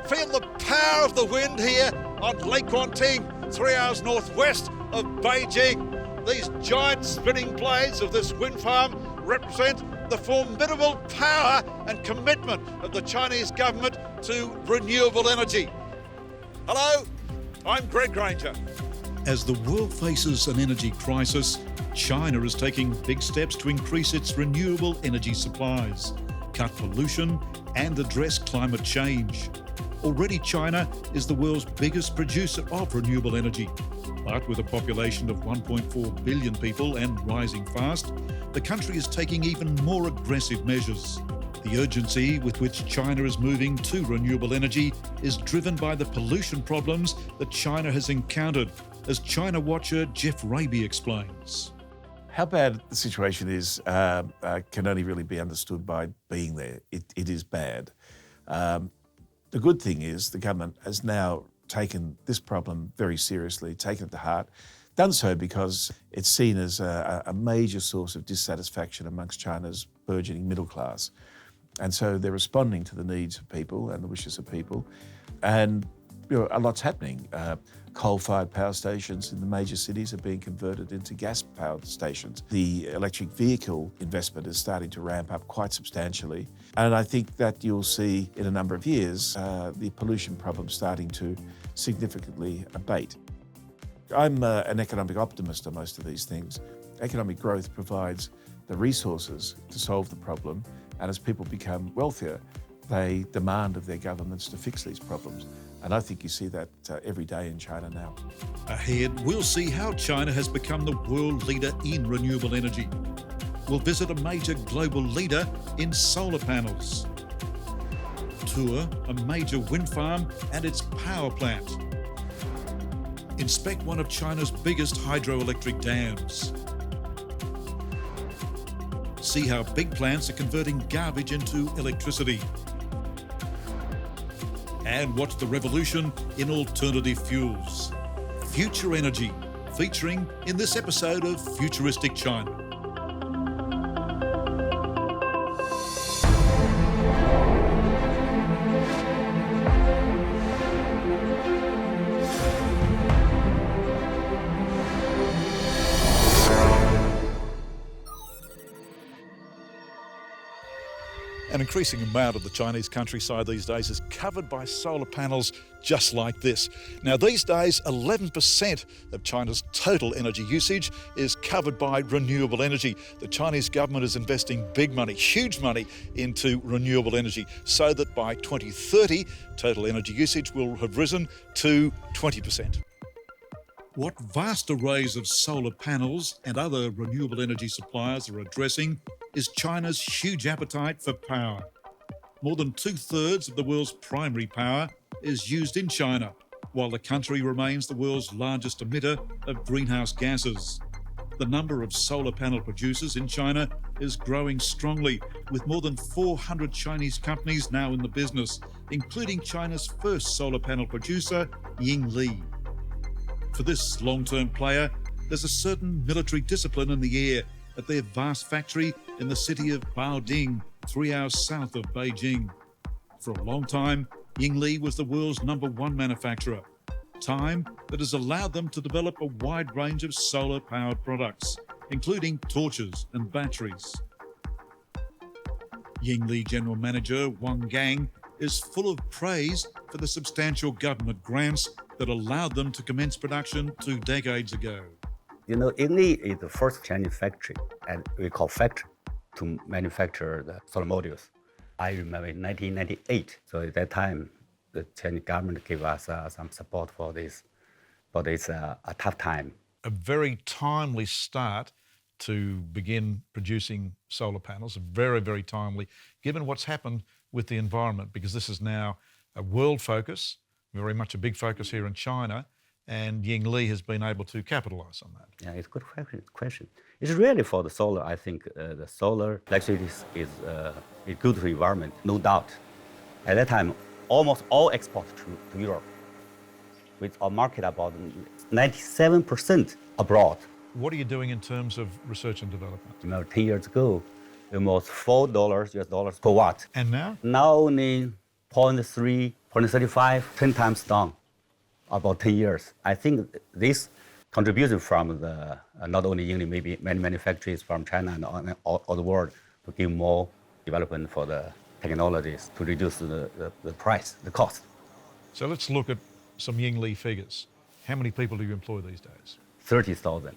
Feel the power of the wind here on Lake Wanting, 3 hours northwest of Beijing. These giant spinning blades of this wind farm represent the formidable power and commitment of the Chinese government to renewable energy. Hello, I'm Grainger. As the world faces an energy crisis, China is taking big steps to increase its renewable energy supplies, cut pollution and address climate change. Already China is the world's biggest producer of renewable energy. But with a population of 1.4 billion people and rising fast, the country is taking even more aggressive measures. The urgency with which China is moving to renewable energy is driven by the pollution problems that China has encountered, as China watcher Jeff Raby explains. How bad the situation is can only really be understood by being there. It is bad. The good thing is the government has now taken this problem very seriously, taken it to heart, done so because it's seen as a major source of dissatisfaction amongst China's burgeoning middle class. And so they're responding to the needs of people and the wishes of people. And a lot's happening. Coal-fired power stations in the major cities are being converted into gas-powered stations. The electric vehicle investment is starting to ramp up quite substantially. And I think that you'll see in a number of years the pollution problem starting to significantly abate. I'm an economic optimist on most of these things. Economic growth provides the resources to solve the problem, and as people become wealthier, they demand of their governments to fix these problems. And I think you see that every day in China now. Ahead, we'll see how China has become the world leader in renewable energy. We'll visit a major global leader in solar panels. Tour a major wind farm and its power plant. Inspect one of China's biggest hydroelectric dams. See how big plants are converting garbage into electricity. And watch the revolution in alternative fuels. Future energy, featuring in this episode of Futuristic China. An increasing amount of the Chinese countryside these days is covered by solar panels just like this. Now these days, 11% of China's total energy usage is covered by renewable energy. The Chinese government is investing big money, huge money, into renewable energy so that by 2030, total energy usage will have risen to 20%. What vast arrays of solar panels and other renewable energy suppliers are addressing is China's huge appetite for power. More than 2/3 of the world's primary power is used in China, while the country remains the world's largest emitter of greenhouse gases. The number of solar panel producers in China is growing strongly, with more than 400 Chinese companies now in the business, including China's first solar panel producer, Yingli. For this long-term player, there's a certain military discipline in the air at their vast factory in the city of Baoding, 3 hours south of Beijing. For a long time, Yingli was the world's #1 manufacturer, time that has allowed them to develop a wide range of solar-powered products, including torches and batteries. Yingli General Manager Wang Gang is full of praise for the substantial government grants that allowed them to commence production 2 decades ago. Yingli is the first Chinese factory, and we call factory, to manufacture the solar modules. I remember in 1998, so at that time, the Chinese government gave us some support for this a tough time. A very timely start to begin producing solar panels, very, very timely, given what's happened with the environment, because this is now a world focus, very much a big focus here in China, and Yingli has been able to capitalise on that. Yeah, it's a good question. It's really for the solar. I think the solar electricity is good to the environment, no doubt. At that time, almost all export to Europe, with our market about 97% abroad. What are you doing in terms of research and development? 10 years ago, almost $4 US per watt. And now? Now only 0.3, 0.35, 10 times down, about 10 years. I think this contribution from the not only Yingli, maybe many factories from China and all the world to give more development for the technologies to reduce the price, the cost. So let's look at some Yingli figures. How many people do you employ these days? 30,000,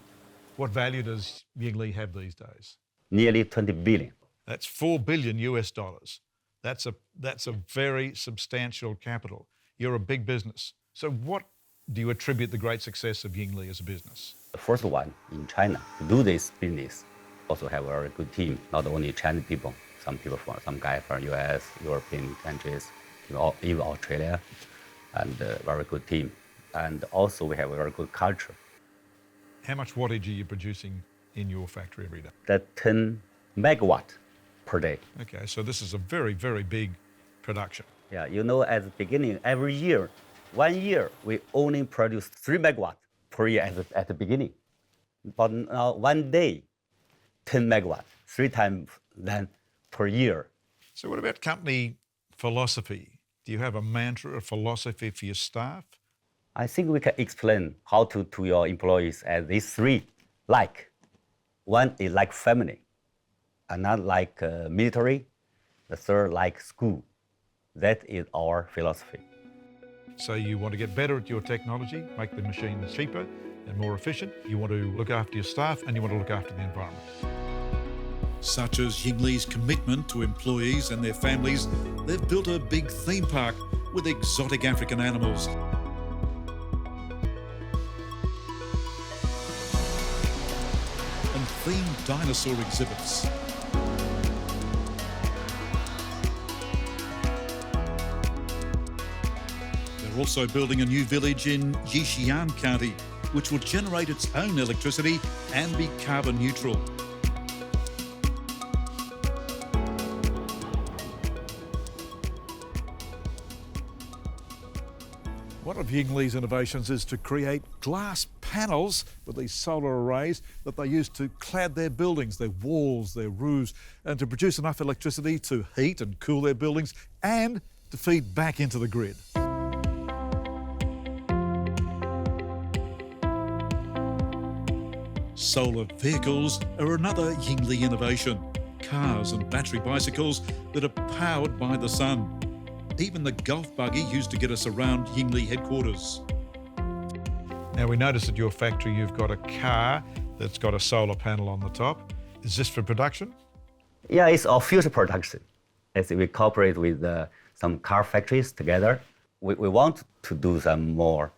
What value does Yingli have these days? nearly 20 billion. That's $4 billion US dollars. That's a very substantial capital. You're a big business. So what do you attribute the great success of Yingli as a business? The first one in China to do this business also have a very good team, not only Chinese people, some guy from US, European countries, even Australia, and a very good team. And also we have a very good culture. How much wattage are you producing in your factory every day? That 10 megawatt per day. Okay, so this is a very, very big production. Yeah, at the beginning, every year, 1 year, we only produce 3 megawatt per year at the beginning. But now 1 day, 10 megawatt, 3 times then per year. So what about company philosophy? Do you have a mantra, a philosophy for your staff? I think we can explain how to your employees as these three like. One is like family, another like military, the third like school. That is our philosophy. So you want to get better at your technology, make the machines cheaper and more efficient. You want to look after your staff and you want to look after the environment. Such as Yingli's commitment to employees and their families, they've built a big theme park with exotic African animals. And themed dinosaur exhibits. They're also building a new village in Yixian County, which will generate its own electricity and be carbon neutral. One of Yingli's innovations is to create glass panels with these solar arrays that they use to clad their buildings, their walls, their roofs, and to produce enough electricity to heat and cool their buildings and to feed back into the grid. Solar vehicles are another Yingli innovation. Cars and battery bicycles that are powered by the sun. Even the golf buggy used to get us around Yingli headquarters. Now we notice at your factory you've got a car that's got a solar panel on the top. Is this for production? Yeah, it's our future production. As we cooperate with some car factories together, we want to do some more,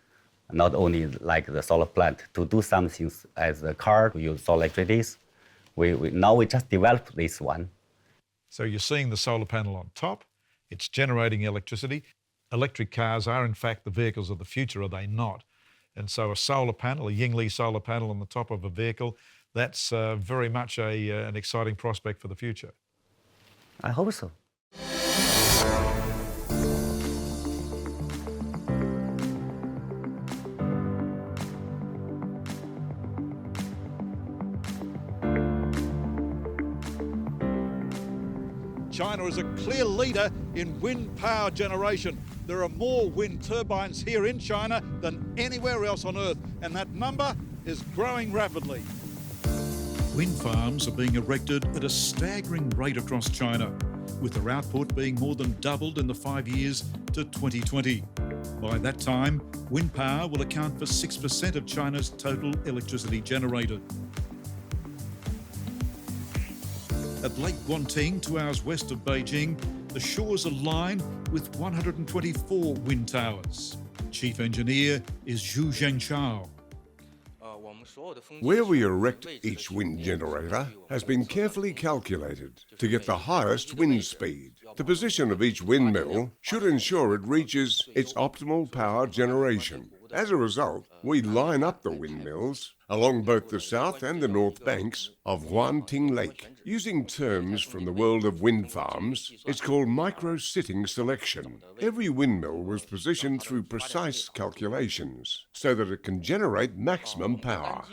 not only like the solar plant, to do some things as a car to use solar electricity. Now we just developed this one. So you're seeing the solar panel on top. It's generating electricity. Electric cars are, in fact, the vehicles of the future, are they not? And so a solar panel, a Yingli solar panel on the top of a vehicle, that's very much an exciting prospect for the future. I hope so. China is a clear leader in wind power generation. There are more wind turbines here in China than anywhere else on Earth, and that number is growing rapidly. Wind farms are being erected at a staggering rate across China, with their output being more than doubled in the 5 years to 2020. By that time, wind power will account for 6% of China's total electricity generated. At Lake Guanting, 2 hours west of Beijing, the shores are lined with 124 wind towers. Chief engineer is Zhu Zhengchao. Where we erect each wind generator has been carefully calculated to get the highest wind speed. The position of each windmill should ensure it reaches its optimal power generation. As a result, we line up the windmills along both the south and the north banks of Huanting Lake. Using terms from the world of wind farms, it's called micro-sitting selection. Every windmill was positioned through precise calculations so that it can generate maximum power.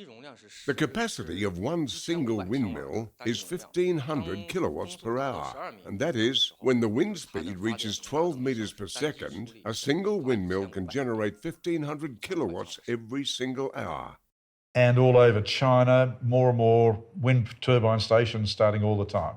The capacity of one single windmill is 1,500 kilowatts per hour, and that is, when the wind speed reaches 12 meters per second, a single windmill can generate 1,500 kilowatts every single hour. And all over China, more and more wind turbine stations starting all the time.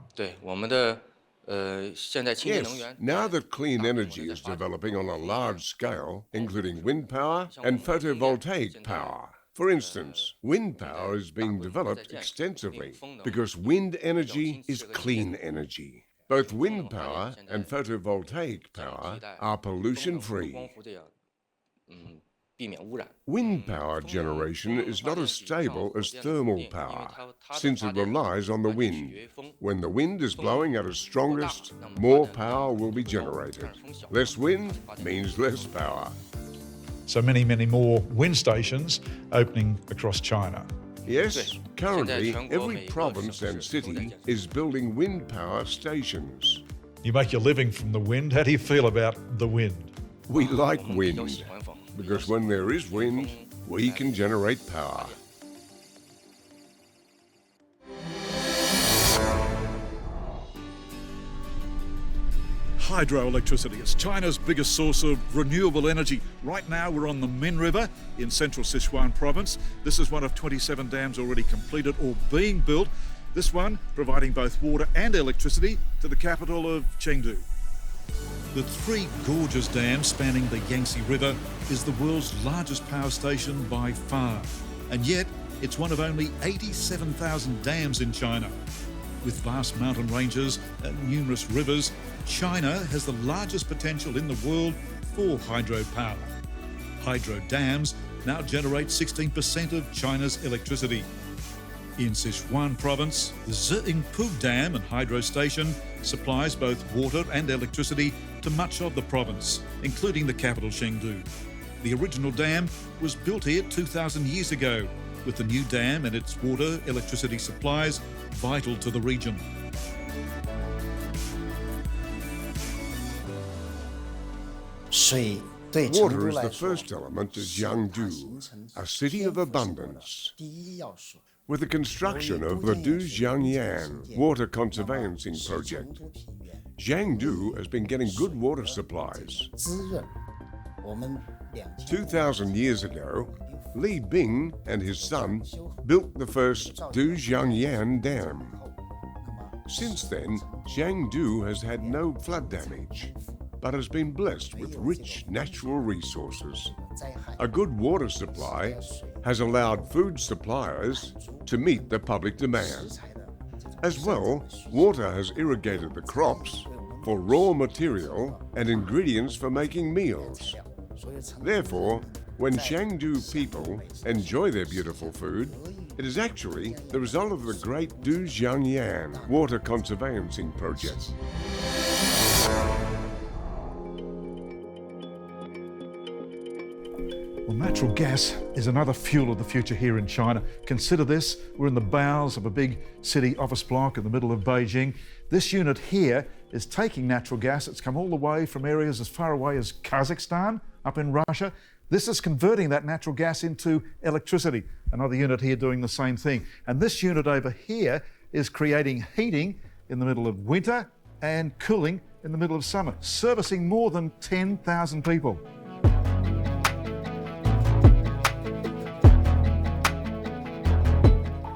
Yes, now that clean energy is developing on a large scale, including wind power and photovoltaic power. For instance, wind power is being developed extensively because wind energy is clean energy. Both wind power and photovoltaic power are pollution-free. Wind power generation is not as stable as thermal power, since it relies on the wind. When the wind is blowing at its strongest, more power will be generated. Less wind means less power. So many, many more wind stations opening across China. Yes, currently every province and city is building wind power stations. You make your living from the wind. How do you feel about the wind? We like wind, because when there is wind, we can generate power. Hydroelectricity is China's biggest source of renewable energy. Right now we're on the Min River in central Sichuan province. This is one of 27 dams already completed or being built. This one providing both water and electricity to the capital of Chengdu. The Three Gorges Dam spanning the Yangtze River is the world's largest power station by far. And yet it's one of only 87,000 dams in China. With vast mountain ranges and numerous rivers, China has the largest potential in the world for hydropower. Hydro dams now generate 16% of China's electricity. In Sichuan province, the Zhengpu Dam and hydro station supplies both water and electricity to much of the province, including the capital Chengdu. The original dam was built here 2,000 years ago, with the new dam and its water electricity supplies vital to the region. Water is the first element to Jiangdu, a city of abundance. With the construction of the Dujiangyan Water Conservation Project, Jiangdu has been getting good water supplies. 2,000 years ago, Li Bing and his son built the first Dujiangyan Dam. Since then, Jiangdu has had no flood damage, but has been blessed with rich natural resources. A good water supply has allowed food suppliers to meet the public demand. As well, water has irrigated the crops for raw material and ingredients for making meals. Therefore, when Chengdu people enjoy their beautiful food, it is actually the result of the great Dujiangyan Water Conservation Project. Well, natural gas is another fuel of the future here in China. Consider this, we're in the bowels of a big city office block in the middle of Beijing. This unit here is taking natural gas. It's come all the way from areas as far away as Kazakhstan, up in Russia. This is converting that natural gas into electricity. Another unit here doing the same thing. And this unit over here is creating heating in the middle of winter and cooling in the middle of summer, servicing more than 10,000 people.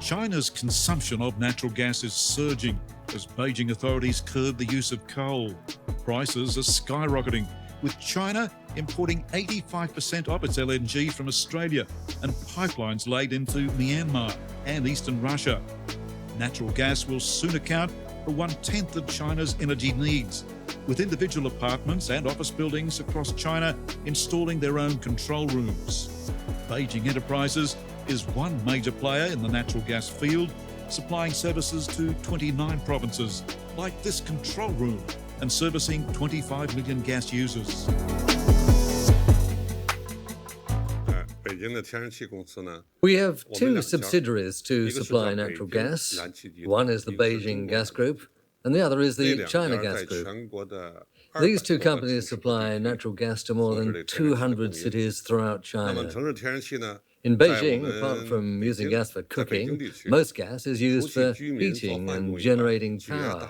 China's consumption of natural gas is surging as Beijing authorities curb the use of coal. Prices are skyrocketing, with China importing 85% of its LNG from Australia and pipelines laid into Myanmar and eastern Russia. Natural gas will soon account for 1/10 of China's energy needs, with individual apartments and office buildings across China installing their own control rooms. Beijing Enterprises is one major player in the natural gas field, supplying services to 29 provinces, like this control room, and servicing 25 million gas users. We have two subsidiaries to supply natural gas. One is the Beijing Gas Group, and the other is the China Gas Group. These two companies supply natural gas to more than 200 cities throughout China. In Beijing, apart from using gas for cooking, most gas is used for heating and generating power.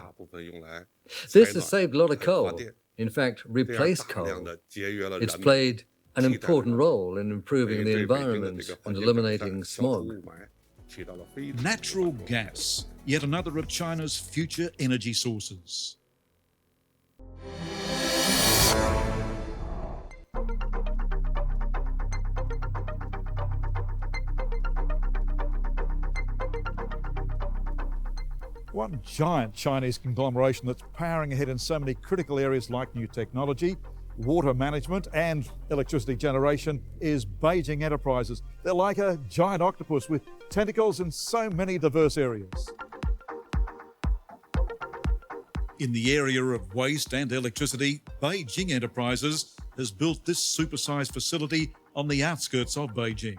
This has saved a lot of coal. In fact, replaced coal. It's played an important role in improving the environment and eliminating smog. Natural gas, yet another of China's future energy sources. One giant Chinese conglomeration that's powering ahead in so many critical areas like new technology, water management and electricity generation is Beijing Enterprises. They're like a giant octopus with tentacles in so many diverse areas. In the area of waste and electricity, Beijing Enterprises has built this supersized facility on the outskirts of Beijing.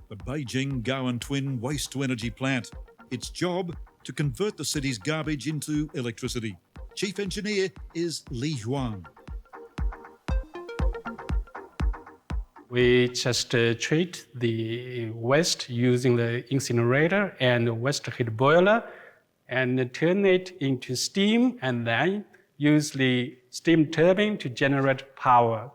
The Beijing Goan Twin Waste-to-Energy Plant. Its job, to convert the city's garbage into electricity. Chief engineer is Li Huang. We just treat the waste using the incinerator and waste heat boiler and turn it into steam and then use the steam turbine to generate power.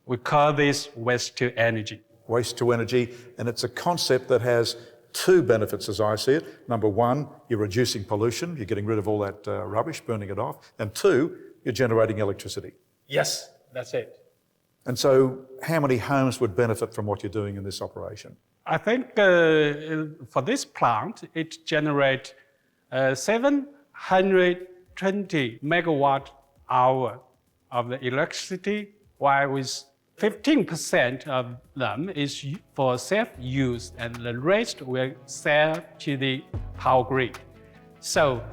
We call this waste to energy. Waste to energy, and it's a concept that has two benefits as I see it. Number one, you're reducing pollution, you're getting rid of all that rubbish, burning it off. And two, you're generating electricity. Yes, that's it. And so how many homes would benefit from what you're doing in this operation? I think for this plant, it generates 720 megawatt hour of the electricity, while with 15% of them is for self-use and the rest will sell to the power grid. So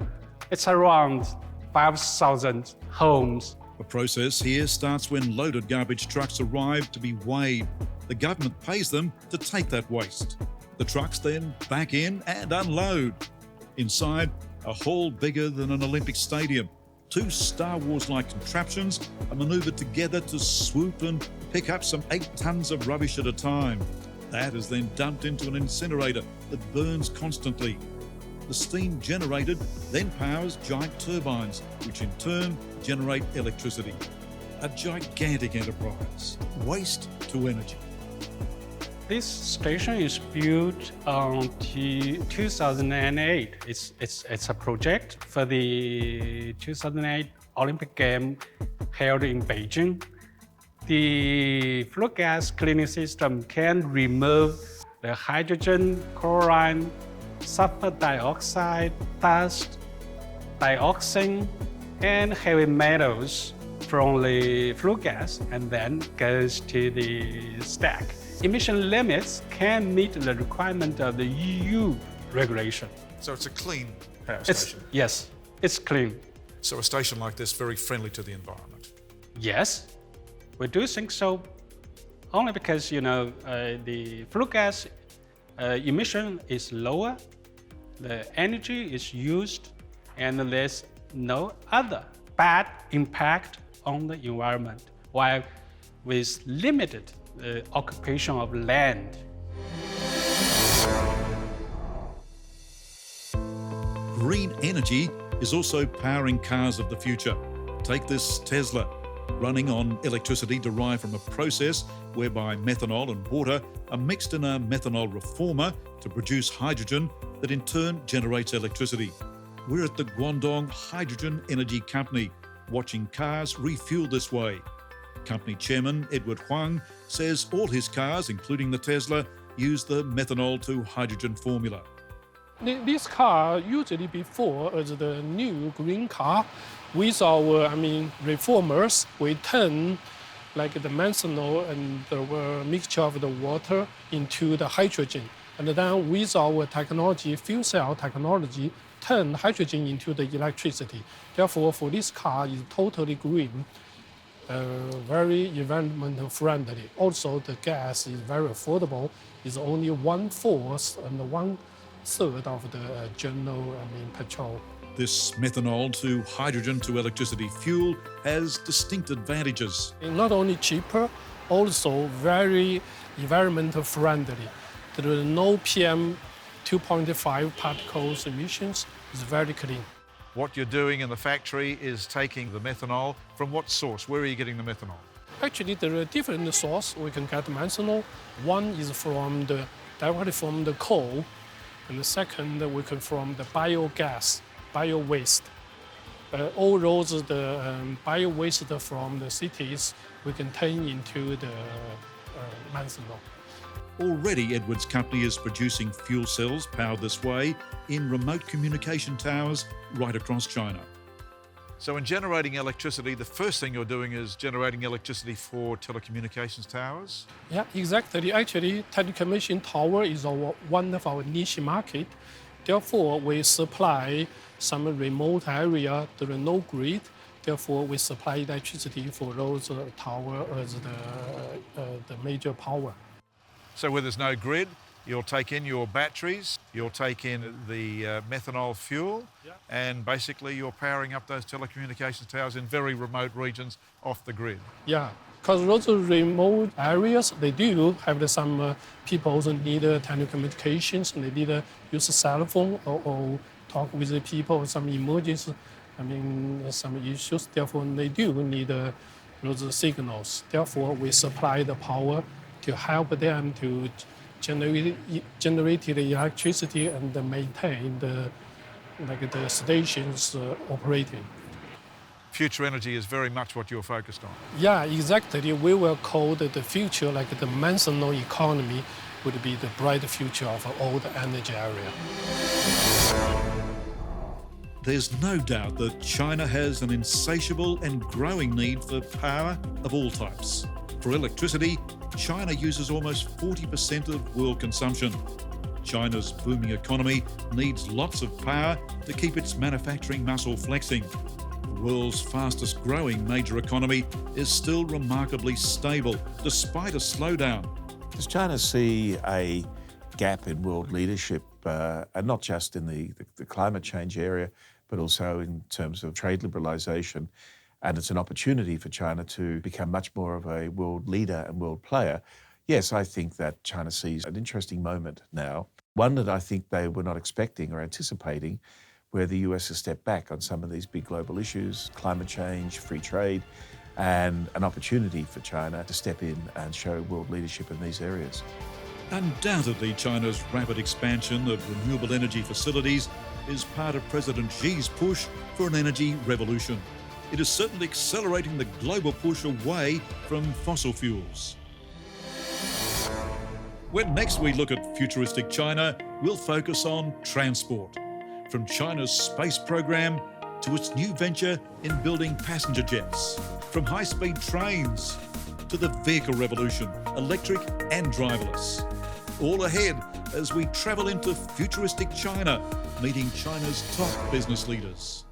it's around 5,000 homes. The process here starts when loaded garbage trucks arrive to be weighed. The government pays them to take that waste. The trucks then back in and unload. Inside, a hall bigger than an Olympic stadium. Two Star Wars-like contraptions are manoeuvred together to swoop and pick up some 8 tons of rubbish at a time. That is then dumped into an incinerator that burns constantly. The steam generated then powers giant turbines, which in turn generate electricity. A gigantic enterprise. Waste to energy. This station is built in 2008. It's a project for the 2008 Olympic Games held in Beijing. The flue gas cleaning system can remove the hydrogen, chlorine, sulfur dioxide, dust, dioxin, and heavy metals from the flue gas and then goes to the stack. Emission limits can meet the requirement of the EU regulation. So it's a clean power station? Yes, it's clean. So a station like this very friendly to the environment? Yes, we do think so. Only because, the flue gas emission is lower, the energy is used, and there's no other bad impact on the environment, while with limited occupation of land. Green energy is also powering cars of the future. Take this Tesla, running on electricity derived from a process whereby methanol and water are mixed in a methanol reformer to produce hydrogen that in turn generates electricity. We're at the Guangdong Hydrogen Energy Company, watching cars refuel this way. Company chairman Edward Huang says all his cars, including the Tesla, use the methanol to hydrogen formula. This car usually before as the new green car, with our reformers, we turn like the methanol and the mixture of the water into the hydrogen, and then with our technology, fuel cell technology, turn hydrogen into the electricity. Therefore, for this car is totally green. very environmental friendly. Also, the gas is very affordable. It's only 1/4 and 1/3 of the general, petrol. This methanol to hydrogen to electricity fuel has distinct advantages. Not only cheaper, also very environmental friendly. There are no PM 2.5 particles emissions. It's very clean. What you're doing in the factory is taking the methanol from what source? Where are you getting the methanol? Actually, there are different sources we can get methanol. One is directly from the coal, and the second we can from the biogas, bio waste. All those bio waste from the cities we can turn into the methanol. Already, Edwards' company is producing fuel cells powered this way in remote communication towers right across China. So in generating electricity, the first thing you're doing is generating electricity for telecommunications towers? Yeah, exactly. Actually, telecommunication tower is one of our niche market. Therefore, we supply some remote area, there are no grid. Therefore, we supply electricity for those towers as the major power. So where there's no grid, you'll take in your batteries, you'll take in the methanol fuel, and basically you're powering up those telecommunications towers in very remote regions off the grid. Yeah, because those remote areas, they do have some people who need telecommunications, and they need to use a cell phone or talk with the people, some emergency, some issues. Therefore, they do need those signals. Therefore, we supply the power to help them to generate the electricity and maintain the stations operating. Future energy is very much what you're focused on. Yeah, exactly. We will call the future, like the methanol economy, would be the bright future of all the energy area. There's no doubt that China has an insatiable and growing need for power of all types. For electricity, China uses almost 40% of world consumption. China's booming economy needs lots of power to keep its manufacturing muscle flexing. The world's fastest growing major economy is still remarkably stable, despite a slowdown. Does China see a gap in world leadership, and not just in the climate change area, but also in terms of trade liberalisation? And it's an opportunity for China to become much more of a world leader and world player. Yes, I think that China sees an interesting moment now, one that I think they were not expecting or anticipating, where the US has stepped back on some of these big global issues, climate change, free trade, and an opportunity for China to step in and show world leadership in these areas. Undoubtedly, China's rapid expansion of renewable energy facilities is part of President Xi's push for an energy revolution. It is certainly accelerating the global push away from fossil fuels. When next we look at futuristic China, we'll focus on transport. From China's space program to its new venture in building passenger jets. From high-speed trains to the vehicle revolution, electric and driverless. All ahead as we travel into futuristic China, meeting China's top business leaders.